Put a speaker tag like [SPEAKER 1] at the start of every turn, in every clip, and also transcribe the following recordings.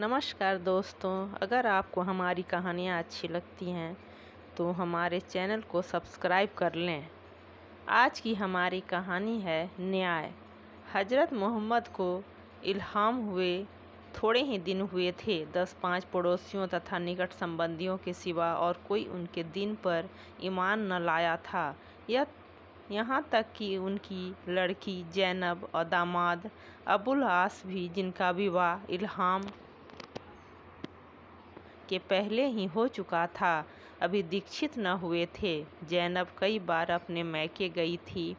[SPEAKER 1] नमस्कार दोस्तों, अगर आपको हमारी कहानियाँ अच्छी लगती हैं तो हमारे चैनल को सब्सक्राइब कर लें। आज की हमारी कहानी है न्याय। हज़रत मोहम्मद को इल्हाम हुए थोड़े ही दिन हुए थे। 10-5 पड़ोसियों तथा निकट संबंधियों के सिवा और कोई उनके दीन पर ईमान न लाया था। यह यहाँ तक कि उनकी लड़की ज़ैनब और दामाद अबुल आस भी, जिनका विवाह इल्हाम के पहले ही हो चुका था, अभी दीक्षित न हुए थे। ज़ैनब कई बार अपने मैके गई थी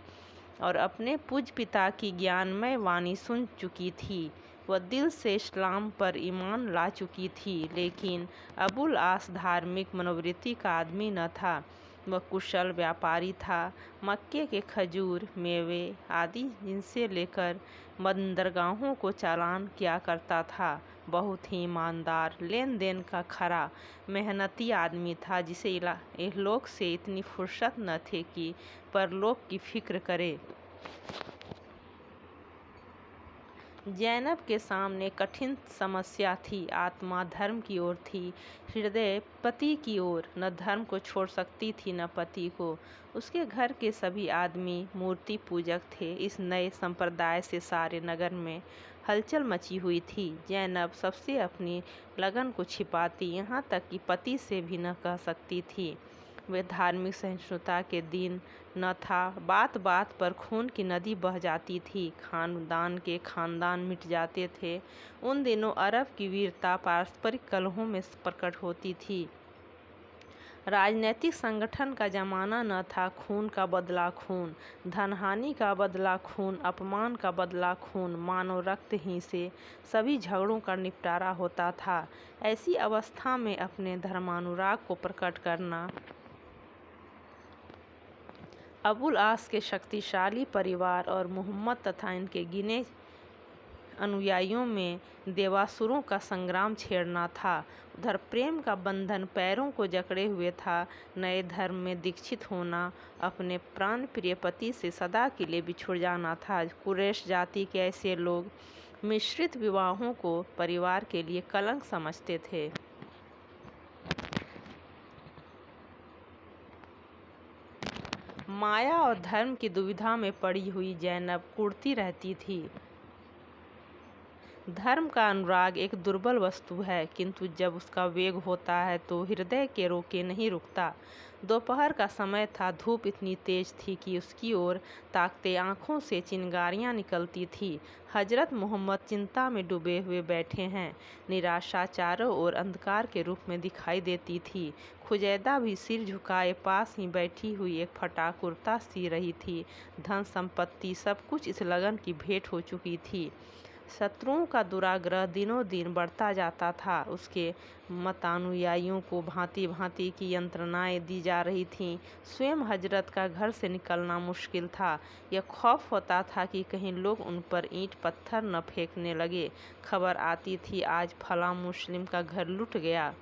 [SPEAKER 1] और अपने पूज्य पिता की ज्ञानमय वाणी सुन चुकी थी। वह दिल से इस्लाम पर ईमान ला चुकी थी, लेकिन अबुल आस धार्मिक मनोवृत्ति का आदमी न था। वह कुशल व्यापारी था। मक्के के खजूर, मेवे आदि जिनसे लेकर बंदरगाहों को चालान किया करता था। बहुत ही ईमानदार, लेन देन का खरा मेहनती आदमी था, जिसे इहलोक से इतनी फुर्सत न थी कि परलोक की फिक्र करे। ज़ैनब के सामने कठिन समस्या थी। आत्मा धर्म की ओर थी, हृदय पति की ओर। न धर्म को छोड़ सकती थी, न पति को। उसके घर के सभी आदमी मूर्ति पूजक थे। इस नए संप्रदाय से सारे नगर में हलचल मची हुई थी। ज़ैनब सबसे अपनी लगन को छिपाती, यहाँ तक कि पति से भी न कह सकती थी। वे धार्मिक सहिष्णुता के दिन न था। बात बात पर खून की नदी बह जाती थी, खानदान के खानदान मिट जाते थे। उन दिनों अरब की वीरता पारस्परिक कलहों में प्रकट होती थी। राजनीतिक संगठन का जमाना न था। खून का बदला खून, धनहानि का बदला खून, अपमान का बदला खून, मानव रक्त ही से सभी झगड़ों का निपटारा होता था। ऐसी अवस्था में अपने धर्मानुराग को प्रकट करना अबुल आस के शक्तिशाली परिवार और मोहम्मद तथा इनके गिने अनुयायियों में देवासुरों का संग्राम छेड़ना था। उधर प्रेम का बंधन पैरों को जकड़े हुए था। नए धर्म में दीक्षित होना, अपने प्राण प्रिय पति से सदा के लिए बिछुड़ जाना था। कुरैश जाति के ऐसे लोग मिश्रित विवाहों को परिवार के लिए कलंक समझते थे। माया और धर्म की दुविधा में पड़ी हुई ज़ैनब कुढ़ती रहती थी। धर्म का अनुराग एक दुर्बल वस्तु है, किंतु जब उसका वेग होता है तो हृदय के रोके नहीं रुकता। दोपहर का समय था। धूप इतनी तेज थी कि उसकी ओर ताकते आंखों से चिंगारियां निकलती थी। हजरत मोहम्मद चिंता में डूबे हुए बैठे हैं। निराशा चारों ओर अंधकार के रूप में दिखाई देती थी। खुजैदा भी सिर झुकाए पास ही बैठी हुई एक फटा कुर्ता सी रही थी। धन संपत्ति सब कुछ इस लगन की भेंट हो चुकी थी। शत्रुओं का दुराग्रह दिनों दिन बढ़ता जाता था। उसके मतानुयायियों को भांति भांति की यंत्रणाएं दी जा रही थीं। स्वयं हजरत का घर से निकलना मुश्किल था। यह खौफ होता था कि कहीं लोग उन पर ईंट पत्थर न फेंकने लगे। खबर आती थी, आज फलां मुस्लिम का घर लुट गया,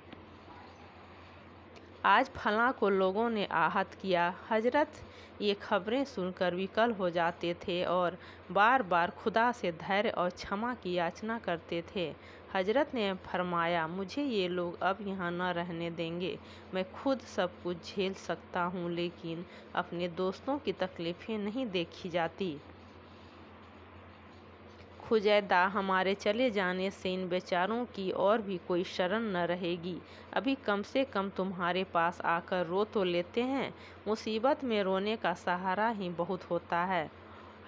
[SPEAKER 1] आज फलां को लोगों ने आहत किया। हजरत ये खबरें सुनकर विकल हो जाते थे और बार बार खुदा से धैर्य और क्षमा की याचना करते थे। हजरत ने फरमाया, मुझे ये लोग अब यहाँ न रहने देंगे। मैं खुद सब कुछ झेल सकता हूँ, लेकिन अपने दोस्तों की तकलीफ़ें नहीं देखी जाती। खुजैदा, हमारे चले जाने से इन बेचारों की और भी कोई शरण न रहेगी। अभी कम से कम तुम्हारे पास आकर रो तो लेते हैं। मुसीबत में रोने का सहारा ही बहुत होता है।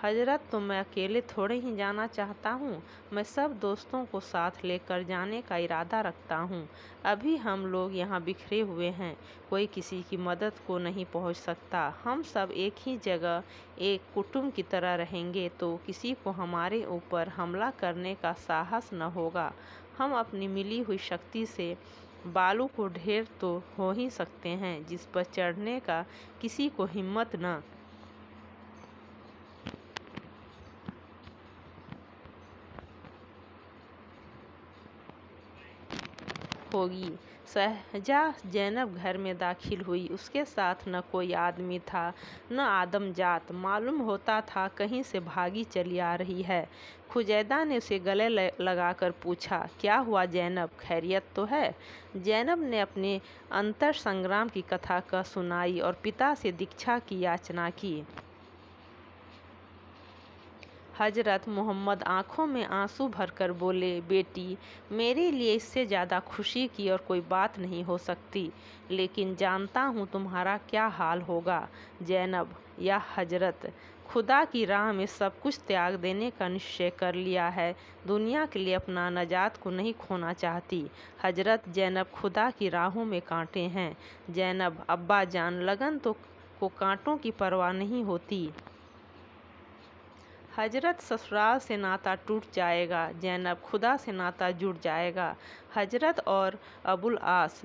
[SPEAKER 1] हजरत, तो मैं अकेले थोड़े ही जाना चाहता हूँ। मैं सब दोस्तों को साथ लेकर जाने का इरादा रखता हूँ। अभी हम लोग यहाँ बिखरे हुए हैं, कोई किसी की मदद को नहीं पहुँच सकता। हम सब एक ही जगह एक कुटुंब की तरह रहेंगे तो किसी को हमारे ऊपर हमला करने का साहस न होगा। हम अपनी मिली हुई शक्ति से बालू को ढेर तो हो ही सकते हैं, जिस पर चढ़ने का किसी को हिम्मत न। होगी। सहजा ज़ैनब घर में दाखिल हुई। उसके साथ न कोई आदमी था न आदमजात। मालूम होता था कहीं से भागी चली आ रही है। खुजैदा ने उसे गले लगाकर पूछा, क्या हुआ ज़ैनब, खैरियत तो है? ज़ैनब ने अपने अंतर संग्राम की कथा सुनाई और पिता से दीक्षा की याचना की। हजरत मोहम्मद आंखों में आंसू भरकर बोले, बेटी, मेरे लिए इससे ज़्यादा खुशी की और कोई बात नहीं हो सकती, लेकिन जानता हूँ तुम्हारा क्या हाल होगा। ज़ैनब, या हजरत, खुदा की राह में सब कुछ त्याग देने का निश्चय कर लिया है। दुनिया के लिए अपना नजात को नहीं खोना चाहती। हजरत, ज़ैनब, खुदा की राहों में कांटे हैं। ज़ैनब, अब्बा जान, लगन को कांटों की परवाह नहीं होती। हजरत, ससुराल से नाता टूट जाएगा। ज़ैनब, खुदा से नाता जुड़ जाएगा। हजरत और अबुल आस।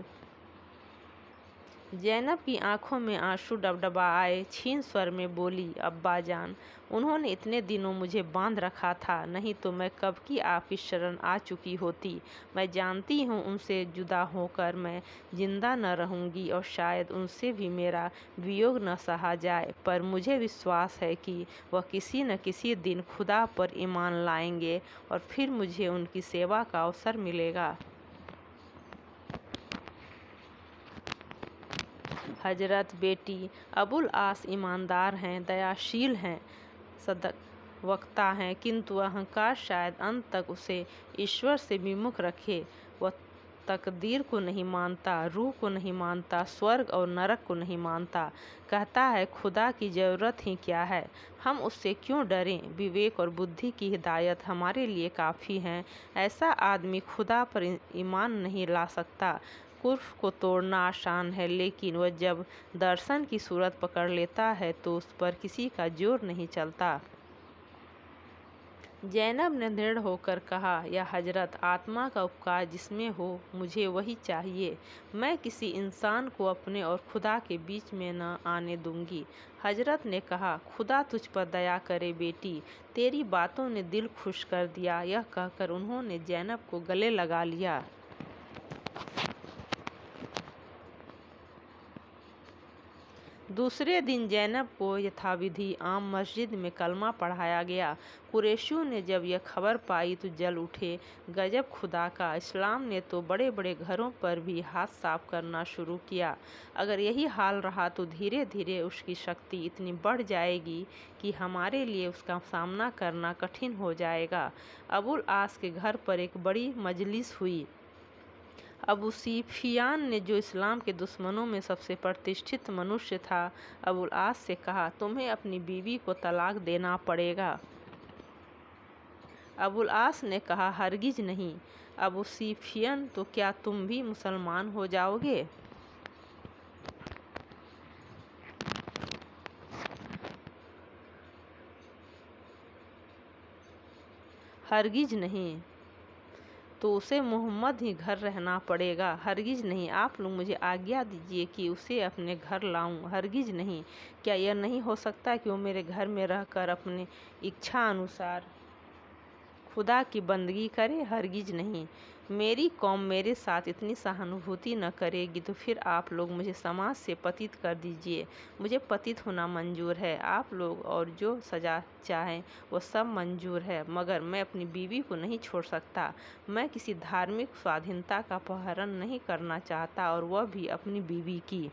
[SPEAKER 1] ज़ैनब की आंखों में आंसू डबडबा आए। क्षीण स्वर में बोली, अब्बा जान, उन्होंने इतने दिनों मुझे बांध रखा था, नहीं तो मैं कब की आपकी शरण आ चुकी होती। मैं जानती हूँ उनसे जुदा होकर मैं जिंदा न रहूँगी और शायद उनसे भी मेरा वियोग न सहा जाए, पर मुझे विश्वास है कि वह किसी न किसी दिन खुदा पर ईमान लाएंगे और फिर मुझे उनकी सेवा का अवसर मिलेगा। हजरत, बेटी, अबुल आस ईमानदार हैं, दयाशील हैं, सदक वक्ता हैं, किंतु अहंकार शायद अंत तक उसे ईश्वर से विमुख रखे। वह तकदीर को नहीं मानता, रूह को नहीं मानता, स्वर्ग और नरक को नहीं मानता। कहता है खुदा की ज़रूरत ही क्या है, हम उससे क्यों डरें। विवेक और बुद्धि की हिदायत हमारे लिए काफ़ी हैं। ऐसा आदमी खुदा पर ईमान नहीं ला सकता। कुफ्र को तोड़ना आसान है, लेकिन वह जब दर्शन की सूरत पकड़ लेता है तो उस पर किसी का जोर नहीं चलता। ज़ैनब ने दृढ़ होकर कहा, या हजरत, आत्मा का उपकार जिसमें हो मुझे वही चाहिए। मैं किसी इंसान को अपने और खुदा के बीच में न आने दूंगी। हजरत ने कहा, खुदा तुझ पर दया करे बेटी, तेरी बातों ने दिल खुश कर दिया। यह कहकर उन्होंने ज़ैनब को गले लगा लिया। दूसरे दिन ज़ैनब को यथाविधि आम मस्जिद में कलमा पढ़ाया गया। कुरैशियों ने जब यह खबर पाई तो जल उठे। गजब खुदा का, इस्लाम ने तो बड़े बड़े घरों पर भी हाथ साफ करना शुरू किया। अगर यही हाल रहा तो धीरे धीरे उसकी शक्ति इतनी बढ़ जाएगी कि हमारे लिए उसका सामना करना कठिन हो जाएगा। अबुल आस के घर पर एक बड़ी मजलिस हुई। अबू सुफियान ने, जो इस्लाम के दुश्मनों में सबसे प्रतिष्ठित मनुष्य था, अबुल आस से कहा, तुम्हें अपनी बीवी को तलाक देना पड़ेगा। अबुल आस ने कहा, हरगिज नहीं। अबू सुफियान, तो क्या तुम भी मुसलमान हो जाओगे? हरगिज नहीं। तो उसे मोहम्मद ही घर रहना पड़ेगा। हरगिज नहीं। आप लोग मुझे आज्ञा दीजिए कि उसे अपने घर लाऊं। हरगिज नहीं। क्या यह नहीं हो सकता कि वो मेरे घर में रहकर अपनी इच्छा अनुसार खुदा की बंदगी करे? हरगिज नहीं। मेरी कौम मेरे साथ इतनी सहानुभूति न करेगी तो फिर आप लोग मुझे समाज से पतित कर दीजिए। मुझे पतित होना मंजूर है। आप लोग और जो सजा चाहें वो सब मंजूर है, मगर मैं अपनी बीवी को नहीं छोड़ सकता। मैं किसी धार्मिक स्वाधीनता का अपहरण नहीं करना चाहता, और वह भी अपनी बीवी की।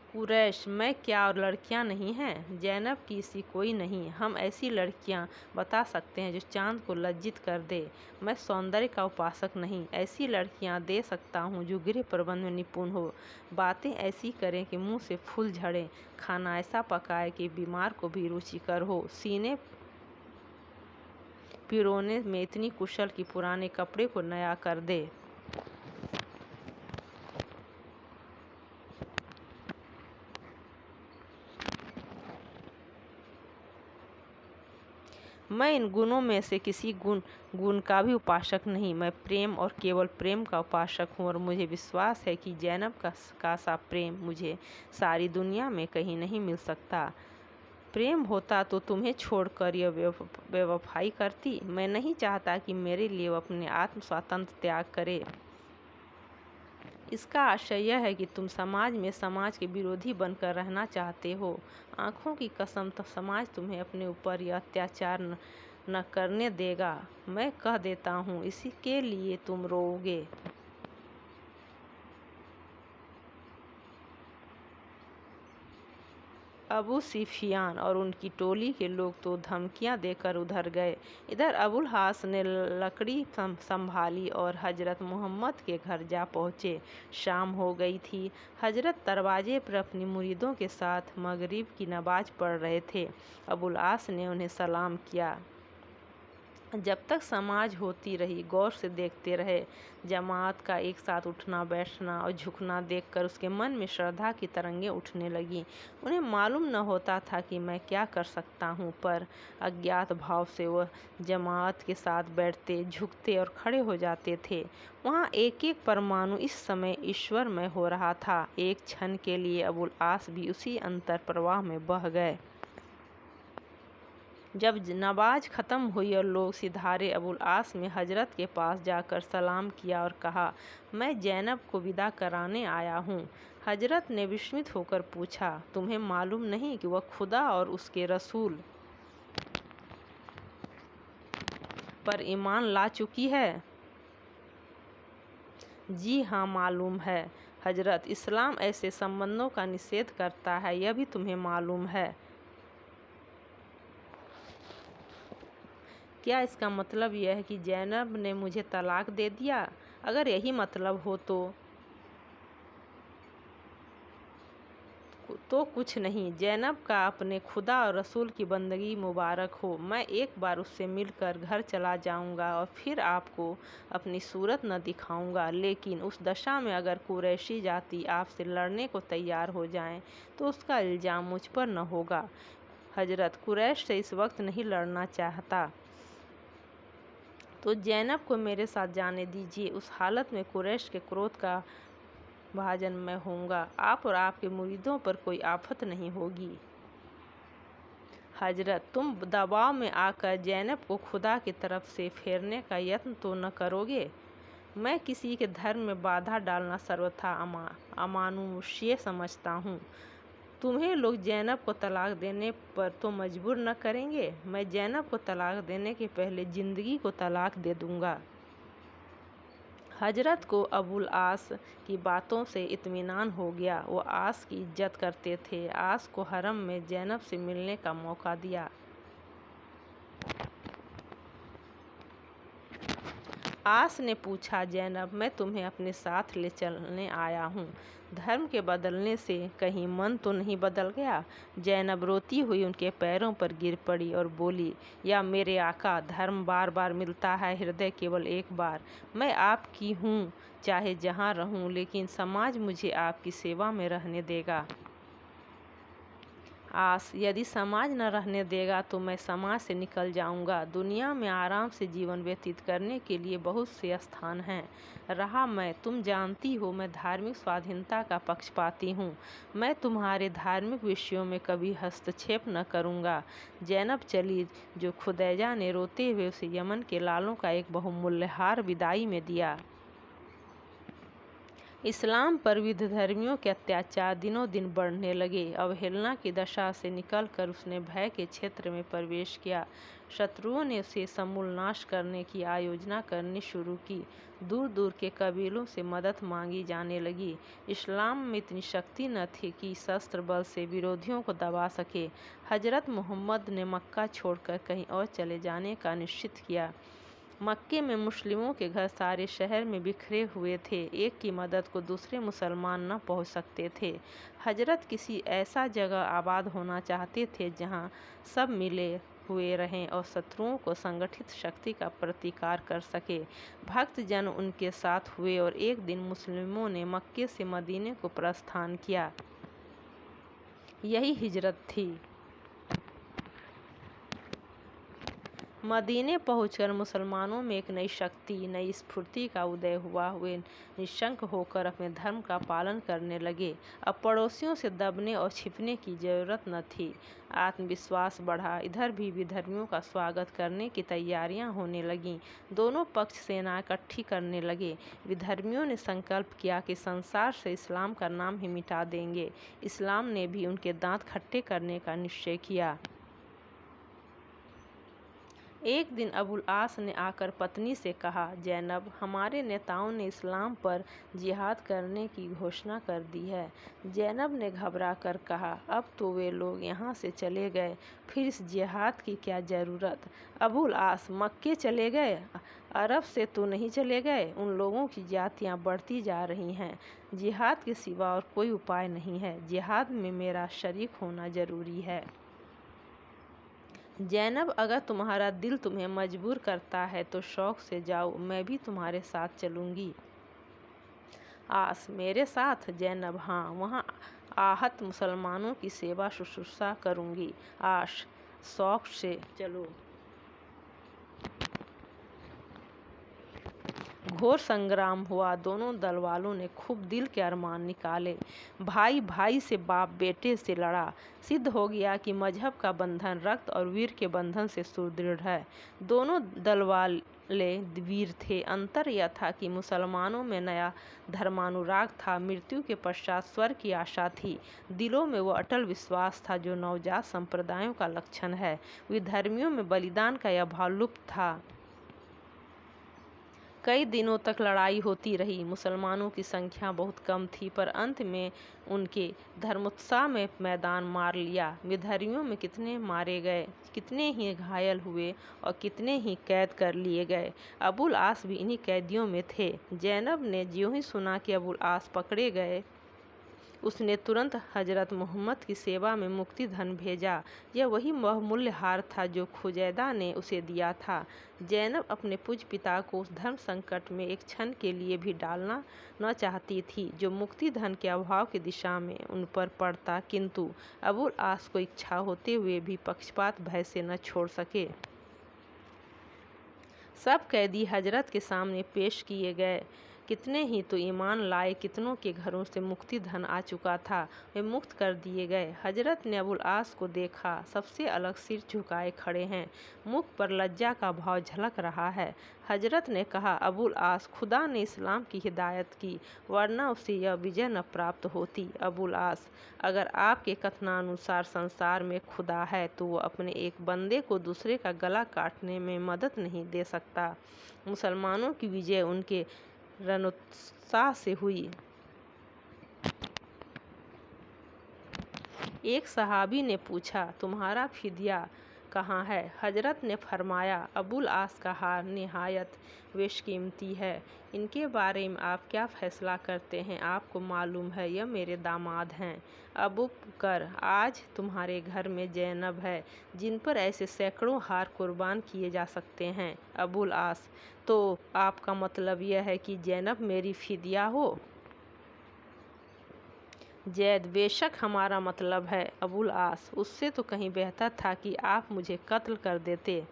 [SPEAKER 1] कुरैश, मैं क्या और लड़कियां नहीं हैं? ज़ैनब की सी कोई नहीं। हम ऐसी लड़कियां बता सकते हैं जो चांद को लज्जित कर दे। मैं सौंदर्य का उपासक नहीं। ऐसी लड़कियां दे सकता हूँ जो गृह प्रबंध में निपुण हो, बातें ऐसी करें कि मुंह से फूल झड़े, खाना ऐसा पकाए कि बीमार को भी रुचिकर हो, सीने पिरोने में इतनी कुशल कि पुराने कपड़े को नया कर दे। मैं इन गुणों में से किसी गुण का भी उपासक नहीं। मैं प्रेम और केवल प्रेम का उपासक हूँ, और मुझे विश्वास है कि ज़ैनब का सा प्रेम मुझे सारी दुनिया में कहीं नहीं मिल सकता। प्रेम होता तो तुम्हें छोड़कर यह बेवफाई करती। मैं नहीं चाहता कि मेरे लिए वो अपने आत्म स्वातंत्र्य त्याग करे। इसका आशय यह है कि तुम समाज में समाज के विरोधी बनकर रहना चाहते हो। आँखों की कसम, तो समाज तुम्हें अपने ऊपर यह अत्याचार न करने देगा। मैं कह देता हूँ, इसी के लिए तुम रोओगे। अबू सुफियान और उनकी टोली के लोग तो धमकियां देकर उधर गए। इधर अबुल आस ने लकड़ी संभाली और हजरत मोहम्मद के घर जा पहुँचे। शाम हो गई थी। हजरत दरवाजे पर अपनी मुरीदों के साथ मगरिब की नमाज पढ़ रहे थे। अबुल आस ने उन्हें सलाम किया। जब तक समाज होती रही, गौर से देखते रहे। जमात का एक साथ उठना बैठना और झुकना देखकर उसके मन में श्रद्धा की तरंगें उठने लगीं। उन्हें मालूम न होता था कि मैं क्या कर सकता हूँ, पर अज्ञात भाव से वह जमात के साथ बैठते, झुकते और खड़े हो जाते थे। वहाँ एक एक परमाणु इस समय ईश्वरमय हो रहा था। एक क्षण के लिए अबुल आस भी उसी अंतर प्रवाह में बह गए। जब नमाज ख़त्म हुई और लोग सिधारे, अबुल आस में हजरत के पास जाकर सलाम किया और कहा, मैं ज़ैनब को विदा कराने आया हूँ। हजरत ने विस्मित होकर पूछा, तुम्हें मालूम नहीं कि वह खुदा और उसके रसूल पर ईमान ला चुकी है? जी हाँ, मालूम है हजरत। इस्लाम ऐसे संबंधों का निषेध करता है, यह भी तुम्हें मालूम है। क्या इसका मतलब यह है कि ज़ैनब ने मुझे तलाक दे दिया? अगर यही मतलब हो तो कुछ नहीं। ज़ैनब का अपने खुदा और रसूल की बंदगी मुबारक हो। मैं एक बार उससे मिलकर घर चला जाऊंगा और फिर आपको अपनी सूरत न दिखाऊंगा। लेकिन उस दशा में अगर कुरैशी जाति आपसे लड़ने को तैयार हो जाएं, तो उसका इल्ज़ाम मुझ पर न होगा। हजरत, कुरैश से इस वक्त नहीं लड़ना चाहता तो ज़ैनब को मेरे साथ जाने दीजिए। उस हालत में कुरैश के क्रोध का भाजन मैं होऊंगा। आप और आपके मुरीदों पर कोई आफत नहीं होगी। हजरत, तुम दबाव में आकर ज़ैनब को खुदा की तरफ से फेरने का यत्न तो न करोगे? मैं किसी के धर्म में बाधा डालना सर्वथा अमानुष्य समझता हूँ। तुम्हें लोग ज़ैनब को तलाक देने पर तो मजबूर न करेंगे। मैं ज़ैनब को तलाक देने के पहले ज़िंदगी को तलाक दे दूँगा। हजरत को अबुल आस की बातों से इत्मीनान हो गया। वो आस की इज्जत करते थे। आस को हरम में ज़ैनब से मिलने का मौका दिया। आस ने पूछा, ज़ैनब, मैं तुम्हें अपने साथ ले चलने आया हूँ। धर्म के बदलने से कहीं मन तो नहीं बदल गया? ज़ैनब रोती हुई उनके पैरों पर गिर पड़ी और बोली, या मेरे आका, धर्म बार बार मिलता है, हृदय केवल एक बार। मैं आपकी हूँ, चाहे जहाँ रहूँ, लेकिन समाज मुझे आपकी सेवा में रहने देगा। आस, यदि समाज न रहने देगा तो मैं समाज से निकल जाऊंगा। दुनिया में आराम से जीवन व्यतीत करने के लिए बहुत से स्थान हैं। रहा मैं, तुम जानती हो, मैं धार्मिक स्वाधीनता का पक्षपाती हूँ। मैं तुम्हारे धार्मिक विषयों में कभी हस्तक्षेप न करूँगा। ज़ैनब चली, जो खुदैजा ने रोते हुए उसे यमन के लालों का एक बहुमूल्य हार विदाई में दिया। इस्लाम पर विधर्मियों के अत्याचार दिनों दिन बढ़ने लगे। अवहेलना की दशा से निकलकर उसने भय के क्षेत्र में प्रवेश किया। शत्रुओं ने उसे समूल नाश करने की आयोजना करनी शुरू की। दूर दूर के कबीलों से मदद मांगी जाने लगी। इस्लाम में इतनी शक्ति न थी कि शस्त्र बल से विरोधियों को दबा सके। हजरत मोहम्मद ने मक्का छोड़कर कहीं और चले जाने का निश्चित किया। मक्के में मुस्लिमों के घर सारे शहर में बिखरे हुए थे। एक की मदद को दूसरे मुसलमान न पहुंच सकते थे। हजरत किसी ऐसा जगह आबाद होना चाहते थे जहां सब मिले हुए रहें और शत्रुओं को संगठित शक्ति का प्रतिकार कर सके। भक्त जन उनके साथ हुए और एक दिन मुस्लिमों ने मक्के से मदीने को प्रस्थान किया। यही हिजरत थी। मदीने पहुंचकर मुसलमानों में एक नई शक्ति, नई स्फूर्ति का उदय हुआ। वे निशंक होकर अपने धर्म का पालन करने लगे। अब पड़ोसियों से दबने और छिपने की जरूरत न थी। आत्मविश्वास बढ़ा। इधर भी विधर्मियों का स्वागत करने की तैयारियां होने लगीं। दोनों पक्ष सेना इकट्ठी करने लगे। विधर्मियों ने संकल्प किया कि संसार से इस्लाम का नाम ही मिटा देंगे। इस्लाम ने भी उनके दांत खट्टे करने का निश्चय किया। एक दिन अबुल आस ने आकर पत्नी से कहा, जैनब, हमारे नेताओं ने इस्लाम पर जिहाद करने की घोषणा कर दी है। जैनब ने घबरा कर कहा, अब तो वे लोग यहाँ से चले गए, फिर इस जिहाद की क्या ज़रूरत। अबुल आस, मक्के चले गए, अरब से तो नहीं चले गए। उन लोगों की जातियाँ बढ़ती जा रही हैं। जिहाद के सिवा और कोई उपाय नहीं है। जिहाद में मेरा शरीक होना ज़रूरी है। जैनब, अगर तुम्हारा दिल तुम्हें मजबूर करता है तो शौक से जाओ, मैं भी तुम्हारे साथ चलूँगी। आस, मेरे साथ? जैनब, हाँ, वहाँ आहत मुसलमानों की सेवा शुश्रूषा करूँगी। आश, शौक से चलो। घोर संग्राम हुआ। दोनों दल वालों ने खूब दिल के अरमान निकाले। भाई भाई से, बाप बेटे से लड़ा। सिद्ध हो गया कि मजहब का बंधन रक्त और वीर के बंधन से सुदृढ़ है। दोनों दल वाले वीर थे। अंतर यह था कि मुसलमानों में नया धर्मानुराग था, मृत्यु के पश्चात स्वर्ग की आशा थी। दिलों में वो अटल विश्वास था जो नवजात संप्रदायों का लक्षण है। विधर्मियों में बलिदान का यह भाव लुप्त था। कई दिनों तक लड़ाई होती रही। मुसलमानों की संख्या बहुत कम थी, पर अंत में उनके धर्मोत्साह में मैदान मार लिया। विधर्मियों में कितने मारे गए, कितने ही घायल हुए और कितने ही कैद कर लिए गए। अबुल आस भी इन्हीं कैदियों में थे। जैनब ने ज्यों ही सुना कि अबुल आस पकड़े गए, उसने तुरंत हजरत मोहम्मद की सेवा में मुक्ति धन भेजा। यह वही बहुमूल्य हार था जो खुजैदा ने उसे दिया था। जैनब अपने पूज्य पिता को उस धर्म संकट में एक क्षण के लिए भी डालना न चाहती थी जो मुक्ति धन के अभाव की दिशा में उन पर पड़ता, किंतु अबुल आस को इच्छा होते हुए भी पक्षपात भय से न छोड़ सके। सब कैदी हजरत के सामने पेश किए गए। कितने ही तो ईमान लाए, कितनों के घरों से मुक्ति धन आ चुका था, वे मुक्त कर दिए गए। हजरत ने अबुल आस को देखा, सबसे अलग सिर झुकाए खड़े हैं, मुख पर लज्जा का भाव झलक रहा है। हजरत ने कहा, अबुल आस, खुदा ने इस्लाम की हिदायत की, वरना उसे यह विजय न प्राप्त होती। अबुल आस, अगर आपके कथनानुसार संसार में खुदा है तो वो अपने एक बंदे को दूसरे का गला काटने में मदद नहीं दे सकता। मुसलमानों की विजय उनके रणोत्साह से हुई। एक सहाबी ने पूछा, तुम्हारा फिदिया कहाँ है? हजरत ने फरमाया, अबुल आस का हार निहायत बेशकीमती है। इनके बारे में आप क्या फैसला करते हैं? आपको मालूम है यह मेरे दामाद हैं। अबू बकर, आज तुम्हारे घर में जैनब है, जिन पर ऐसे सैकड़ों हार कुर्बान किए जा सकते हैं। अबुल आस, तो आपका मतलब यह है कि जैनब मेरी फिदिया हो? जैद, बेशक हमारा मतलब है। अबुल आस, उससे तो कहीं बेहतर था कि आप मुझे कत्ल कर देते।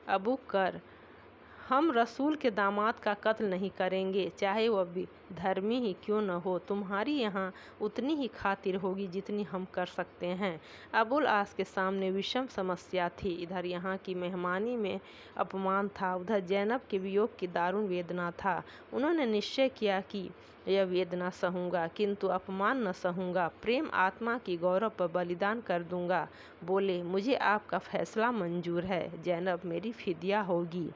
[SPEAKER 1] अबू बकर, हम रसूल के दामाद का कत्ल नहीं करेंगे, चाहे वह भी धर्मी ही क्यों न हो। तुम्हारी यहाँ उतनी ही खातिर होगी जितनी हम कर सकते हैं। अबुल आस के सामने विषम समस्या थी। इधर यहाँ की मेहमानी में अपमान था, उधर जैनब के वियोग की दारुण वेदना था। उन्होंने निश्चय किया कि यह वेदना सहूँगा, किंतु अपमान न सहूँगा। प्रेम आत्मा की गौरव पर बलिदान कर दूंगा। बोले, मुझे आपका फैसला मंजूर है। जैनब मेरी फिदिया होगी।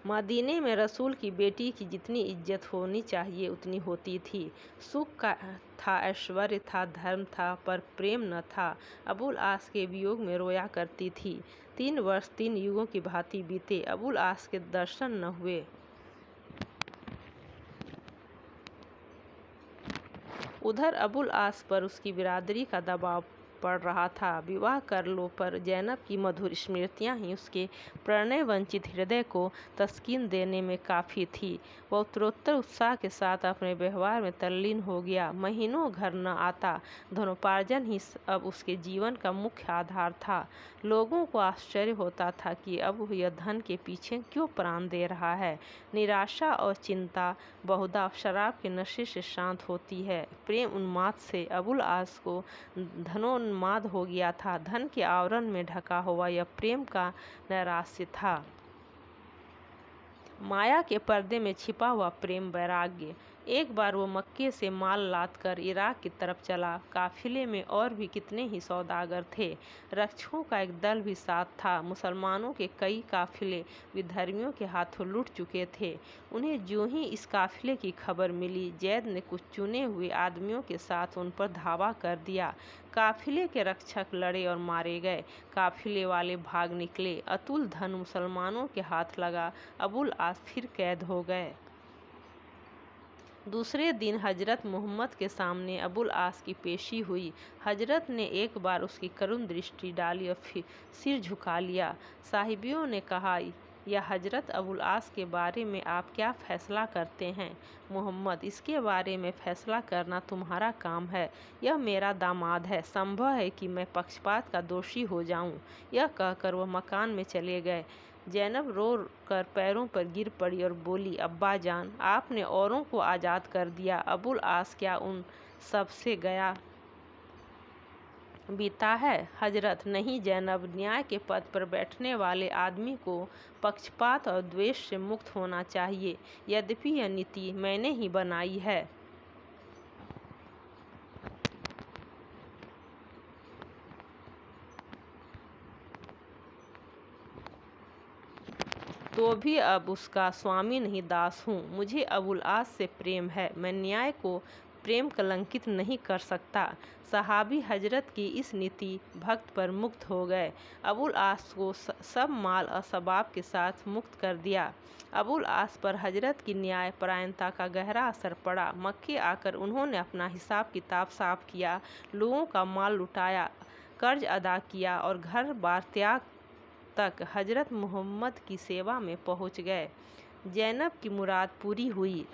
[SPEAKER 1] मदीने में रसूल की बेटी की जितनी इज्जत होनी चाहिए उतनी होती थी। सुख का था, ऐश्वर्य था, धर्म था, पर प्रेम न था। अबुल आस के वियोग में रोया करती थी। 3 वर्ष 3 युगों की भांति बीते, अबुल आस के दर्शन न हुए। उधर अबुल आस पर उसकी बिरादरी का दबाव पड़ रहा था। विवाह कर लो, पर जैनब की मधुर स्मृतियाँ ही उसके प्रणय वंचित हृदय को तस्कीन देने में काफ़ी थी। वह उत्तरोत्तर उत्साह के साथ अपने व्यवहार में तल्लीन हो गया। महीनों घर न आता, धनोपार्जन ही अब उसके जीवन का मुख्य आधार था। लोगों को आश्चर्य होता था कि अब यह धन के पीछे क्यों प्राण दे रहा है। निराशा और चिंता बहुधा शराब के नशे से शांत होती है। प्रेम उन्माद से अबुल आस को धनोन्माद हो गया था। धन के आवरण में ढका हुआ यह प्रेम का नैराश्य था। माया के पर्दे में छिपा हुआ प्रेम वैराग्य। एक बार वो मक्के से माल लाद कर इराक की तरफ चला। काफिले में और भी कितने ही सौदागर थे। रक्षकों का एक दल भी साथ था। मुसलमानों के कई काफिले विधर्मियों के हाथों लुट चुके थे। उन्हें जो ही इस काफिले की खबर मिली, जैद ने कुछ चुने हुए आदमियों के साथ उन पर धावा कर दिया। काफिले के रक्षक लड़े और मारे गए। काफिले वाले भाग निकले। अतुल धन मुसलमानों के हाथ लगा। अबुल आस फिर कैद हो गए। दूसरे दिन हजरत मोहम्मद के सामने अबुल आस की पेशी हुई। हजरत ने एक बार उसकी करुण दृष्टि डाली और फिर सिर झुका लिया। साहिबियों ने कहा, या हजरत, अबुल आस के बारे में आप क्या फैसला करते हैं? मोहम्मद, इसके बारे में फैसला करना तुम्हारा काम है। यह मेरा दामाद है। संभव है कि मैं पक्षपात का दोषी हो जाऊं। यह कहकर वह मकान में चले गए। जैनब रो कर पैरों पर गिर पड़ी और बोली, अब्बा जान, आपने औरों को आज़ाद कर दिया, अबुल आस क्या उन सब से गया बीता है? हजरत, नहीं जैनब, न्याय के पद पर बैठने वाले आदमी को पक्षपात और द्वेष से मुक्त होना चाहिए। यद्यपि यह नीति मैंने ही बनाई है। तो भी अब उसका स्वामी नहीं, दास हूँ। मुझे अबुल आस से प्रेम है। मैं न्याय को प्रेम कलंकित नहीं कर सकता। सहाबी हजरत की इस नीति भक्त पर मुक्त हो गए। अबुल आस को सब माल और सबाब के साथ मुक्त कर दिया। अबुल आस पर हजरत की न्याय परायणता का गहरा असर पड़ा। मक्के आकर उन्होंने अपना हिसाब किताब साफ किया, लोगों का माल लुटाया, कर्ज अदा किया और घर बार त्याग तक हजरत मोहम्मद की सेवा में पहुंच गए। जैनब की मुराद पूरी हुई।